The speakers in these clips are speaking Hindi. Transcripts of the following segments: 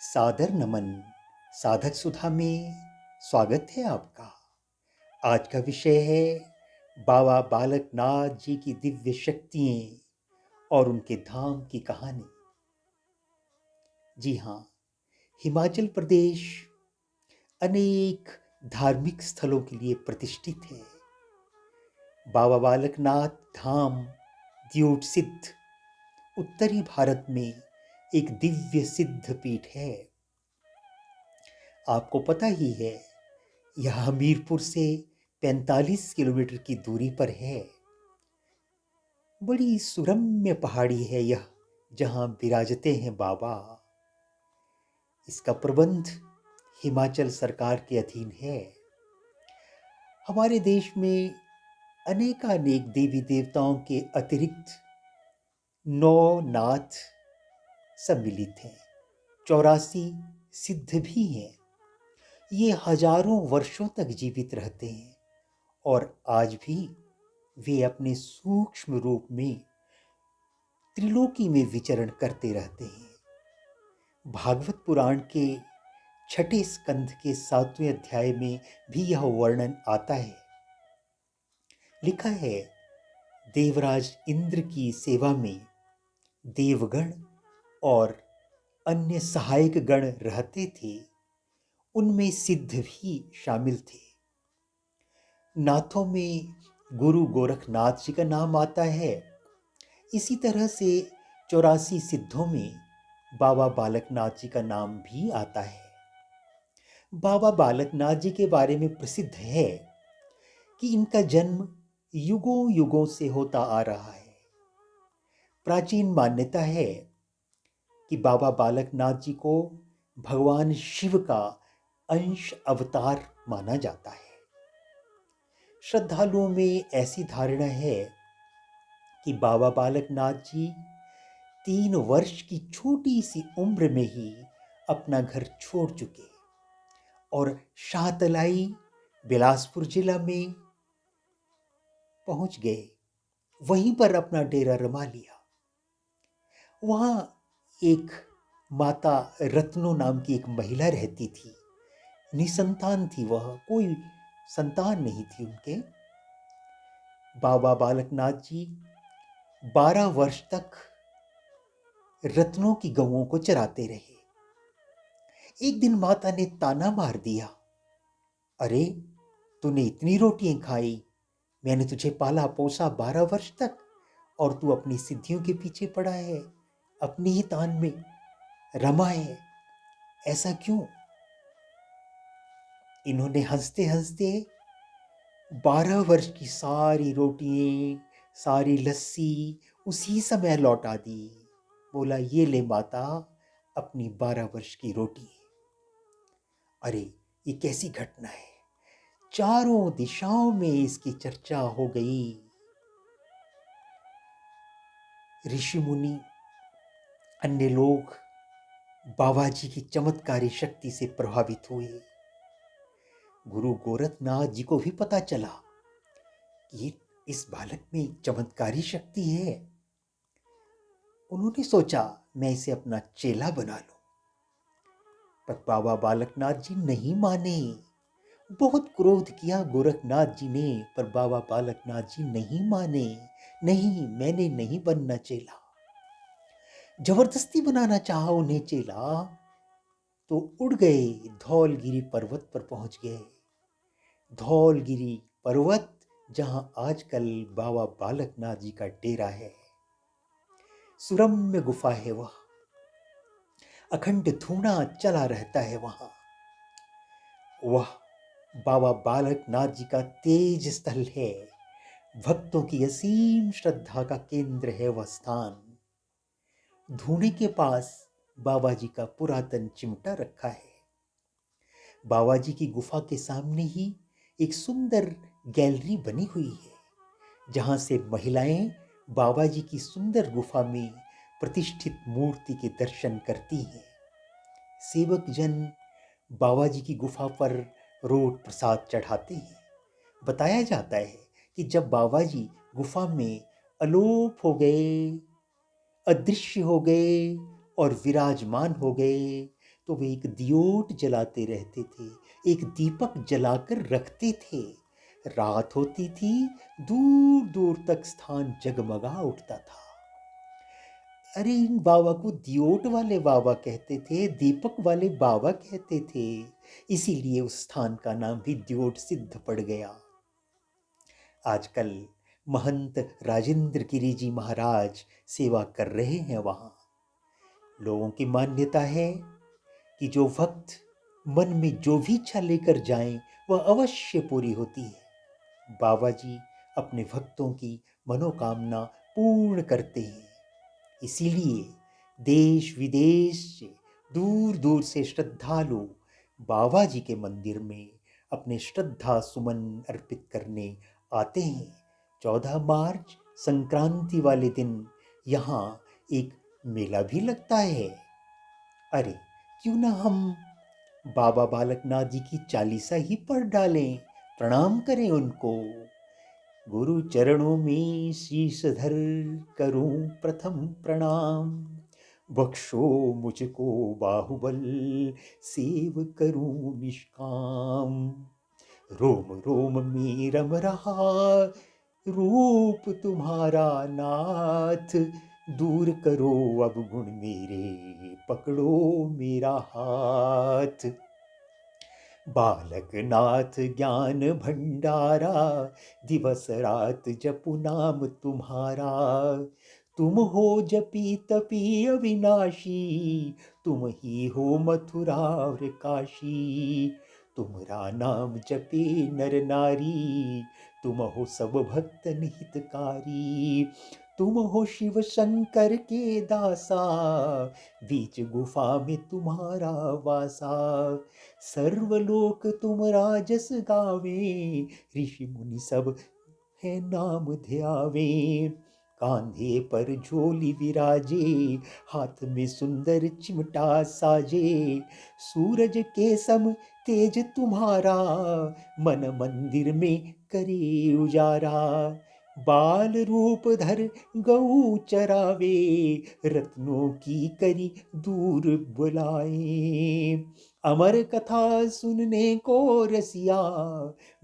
सादर नमन। साधक सुधा में स्वागत है आपका। आज का विषय है बाबा बालकनाथ जी की दिव्य शक्तियां और उनके धाम की कहानी। जी हाँ, हिमाचल प्रदेश अनेक धार्मिक स्थलों के लिए प्रतिष्ठित है। बाबा बालकनाथ धाम द्योट सिद्ध उत्तरी भारत में एक दिव्य सिद्ध पीठ है। आपको पता ही है, यह हमीरपुर से 45 किलोमीटर की दूरी पर है। बड़ी सुरम्य पहाड़ी है यह, जहां विराजते हैं बाबा। इसका प्रबंध हिमाचल सरकार के अधीन है। हमारे देश में अनेकानेक देवी देवताओं के अतिरिक्त 9 नाथ सम्मिलित हैं। 84 सिद्ध भी हैं। ये हजारों वर्षों तक जीवित रहते हैं और आज भी वे अपने सूक्ष्म रूप में त्रिलोकी में विचरण करते रहते हैं। भागवत पुराण के 6ठे स्कंध के 7वें अध्याय में भी यह वर्णन आता है। लिखा है, देवराज इंद्र की सेवा में देवगण और अन्य सहायक गण रहते थे। उनमें सिद्ध भी शामिल थे। नाथों में गुरु गोरखनाथ जी का नाम आता है। इसी तरह से 84 सिद्धों में बाबा बालकनाथ जी का नाम भी आता है। बाबा बालकनाथ जी के बारे में प्रसिद्ध है कि इनका जन्म युगों युगों से होता आ रहा है। प्राचीन मान्यता है कि बाबा बालकनाथ जी को भगवान शिव का अंश अवतार माना जाता है। श्रद्धालुओं में ऐसी धारणा है कि बाबा बालकनाथ जी 3 वर्ष की छोटी सी उम्र में ही अपना घर छोड़ चुके और शाहतलाई बिलासपुर जिला में पहुंच गए। वहीं पर अपना डेरा रमा लिया। वहां एक माता रत्नो नाम की एक महिला रहती थी। निसंतान थी वह, कोई संतान नहीं थी उनके। बाबा बालकनाथ जी 12 वर्ष तक रत्नों की गौओं को चराते रहे। एक दिन माता ने ताना मार दिया, अरे तूने इतनी रोटियां खाई, मैंने तुझे पाला पोसा 12 वर्ष तक और तू अपनी सिद्धियों के पीछे पड़ा है, अपनी ही तान में रमा है, ऐसा क्यों? इन्होंने हंसते हंसते 12 वर्ष की सारी रोटियां, सारी लस्सी उसी समय लौटा दी। बोला, ये ले माता, अपनी 12 वर्ष की रोटी। अरे ये कैसी घटना है! चारों दिशाओं में इसकी चर्चा हो गई। ऋषि मुनि, अन्य लोग बाबा जी की चमत्कारी शक्ति से प्रभावित हुए। गुरु गोरखनाथ जी को भी पता चला कि इस बालक में चमत्कारी शक्ति है। उन्होंने सोचा, मैं इसे अपना चेला बना लूं। पर बाबा बालकनाथ जी नहीं माने। बहुत क्रोध किया गोरखनाथ जी ने, पर बाबा बालकनाथ जी नहीं माने। नहीं, मैंने नहीं बनना चेला। जबरदस्ती बनाना चाहा उन्हें चेला तो उड़ गए, धौलगिरी पर्वत पर पहुंच गए। धौलगिरी पर्वत, जहां आजकल बाबा बालकनाथ जी का डेरा है। सुरम्य गुफा है वह, अखंड धुआं चला रहता है वहां। वह बाबा बालकनाथ जी का तेज स्थल है। भक्तों की असीम श्रद्धा का केंद्र है वह स्थान। धूने के पास बाबा जी का पुरातन चिमटा रखा है। बाबा जी की गुफा के सामने ही एक सुंदर गैलरी बनी हुई है, जहां से महिलाएं बाबा जी की सुंदर गुफा में प्रतिष्ठित मूर्ति के दर्शन करती हैं। सेवक जन बाबा जी की गुफा पर रोट प्रसाद चढ़ाते हैं। बताया जाता है कि जब बाबा जी गुफा में अलोप हो गए, अदृश्य हो गए और विराजमान हो गए, तो वे एक दियोट जलाते रहते थे, एक दीपक जलाकर रखते थे। रात होती थी, दूर दूर तक स्थान जगमगा उठता था। अरे इन बाबा को दियोट वाले बाबा कहते थे, दीपक वाले बाबा कहते थे, इसीलिए उस स्थान का नाम भी दियोट सिद्ध पड़ गया। आजकल महंत राजेंद्र गिरी जी महाराज सेवा कर रहे हैं वहाँ। लोगों की मान्यता है कि जो भक्त मन में जो भी इच्छा लेकर जाएं वह अवश्य पूरी होती है। बाबा जी अपने भक्तों की मनोकामना पूर्ण करते हैं। इसीलिए देश विदेश से दूर दूर से श्रद्धालु बाबा जी के मंदिर में अपने श्रद्धा सुमन अर्पित करने आते हैं। 14 मार्च संक्रांति वाले दिन यहाँ एक मेला भी लगता है। अरे क्यों ना हम बाबा बालकनाथ जी की चालीसा ही पढ़ डालें, प्रणाम करें उनको। गुरु चरणों में शीश धर करूं प्रथम प्रणाम, बख्शो मुझको बाहुबल सेव करूं निष्काम। रोम रोम में रम रहा रूप तुम्हारा नाथ, दूर करो अब गुण मेरे पकड़ो मेरा हाथ। बालक नाथ ज्ञान भंडारा, दिवस रात जपु नाम तुम्हारा। तुम हो जपी तपी अविनाशी, तुम ही हो मथुरा और काशी। तुम्हारा नाम जपे नर नारी, तुम हो सब भक्तन हितकारी। तुम हो शिव शंकर के दासा, बीच गुफा में तुम्हारा वासा। सर्वलोक तुम राजस गावे, ऋषि मुनि सब है नाम ध्यावे। कांधे पर झोली विराजे, हाथ में सुंदर चिमटा साजे। सूरज के सम तेज तुम्हारा, मन मंदिर में करे उजारा। बाल रूप धर गऊ चरावे, रत्नों की करी दूर बुलाए। अमर कथा सुनने को रसिया,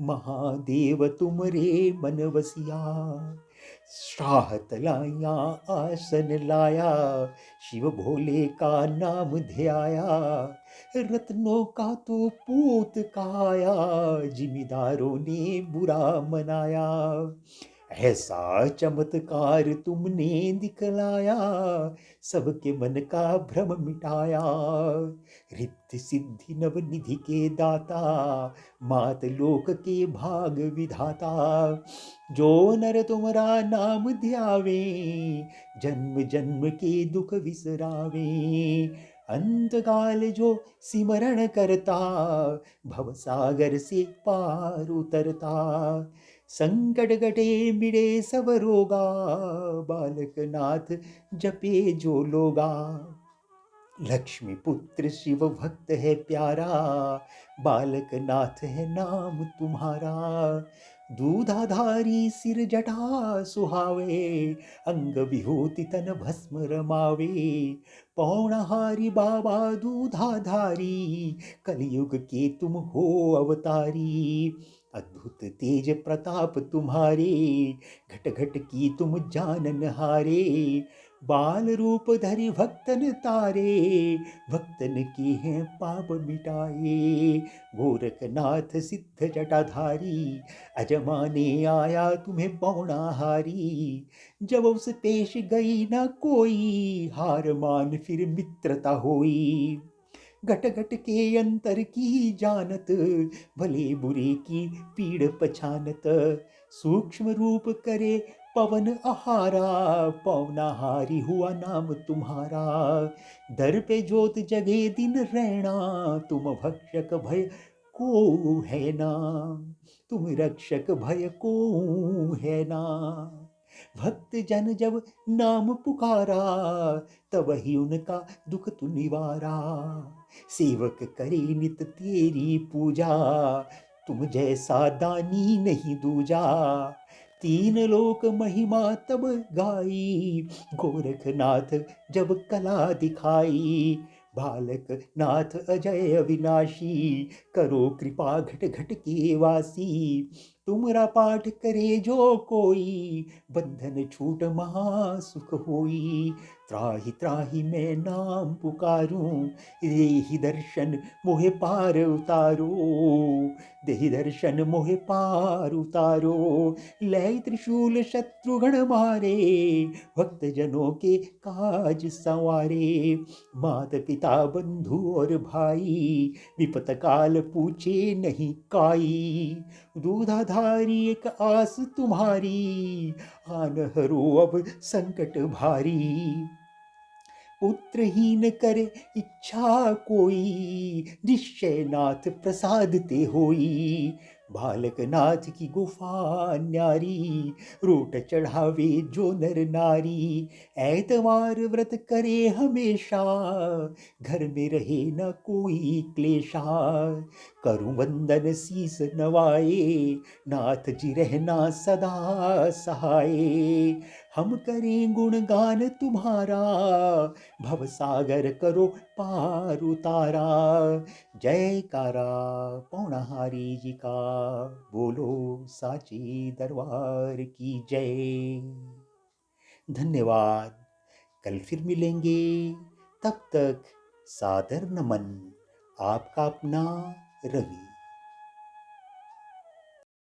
महादेव तुमरे मन बसिया। श्राहत लाया आसन लाया, शिव भोले का नाम ध्याया। रत्नों का तो पूत कहाया, जिमीदारों ने बुरा मनाया। ऐसा चमत्कार तुमने दिखलाया, सबके मन का भ्रम मिटाया। रिद्धि सिद्धि नव निधि के दाता, मात लोक के भाग विधाता। जो नर तुम्हारा नाम ध्यावे, जन्म जन्म के दुख विसरावे। अंतकाल जो सिमरण करता, भव सागर से पार उतरता। संकट कटे मिटे सब रोगा, बालक नाथ जपे जो लोगा। लक्ष्मी पुत्र शिव भक्त है प्यारा, बालक नाथ है नाम तुम्हारा। दूधाधारी सिर जटा सुहावे, अंग विभूति तन भस्म रमावे। पौणहारी बाबा दूधाधारी, कलयुग के तुम हो अवतारी। अद्भुत तेज प्रताप तुम्हारे, घट घट की तुम जाननहारे। बाल रूप धरि भक्तन तारे, भक्तन के हैं पाप मिटाए। गोरखनाथ सिद्ध जटाधारी, अजमाने आया तुम्हें पौणाहारी। जब उस पेश गई न कोई, हार मान फिर मित्रता होई। घट घट के अंतर की जानत, भले बुरे की पीड़ पछानत। सूक्ष्म रूप करे पवन आहारा, पौनाहारी हुआ नाम तुम्हारा। दर पे ज्योत जगे दिन रैना, तुम भक्षक भय को है ना। तुम रक्षक भय को है ना। भक्त जन जब नाम पुकारा, तब ही उनका दुख तु निवारा। सेवक करे नित तेरी पूजा, तुम जैसा दानी नहीं दूजा। तीन लोक महिमा तब गाई, गोरखनाथ जब कला दिखाई। बालक नाथ अजय अविनाशी, करो कृपा घट घट के वासी। तुमरा पाठ करे जो कोई, बंधन छूट महा सुख होई। त्राहि त्राहि मैं नाम पुकारूं, देहि दर्शन मोहे पार उतारो। देहि दर्शन मोहे पार उतारो। लय त्रिशूल शत्रुघ्न मारे, भक्त जनों के काज संवारे। मात पिता बंधु और भाई, विपत काल पूछे नहीं काई। दूधाधारी एक आस तुम्हारी, आन हरो अब संकट भारी। पुत्रहीन करे इच्छा कोई, निश्चय नाथ प्रसाद ते होई। बालक नाथ की गुफा न्यारी, रोट चढ़ावे जो नर नारी। ऐतवार व्रत करे हमेशा, घर में रहे न कोई क्लेशा। करूं वंदन शीस नवाए, नाथ जी रहना सदा सहाय। हम करें गुणगान तुम्हारा, भवसागर करो पार उतारा। जयकारा पौनहारी जी का, बोलो साची दरबार की जय। धन्यवाद। कल फिर मिलेंगे, तब तक सादर नमन। आपका अपना रवि।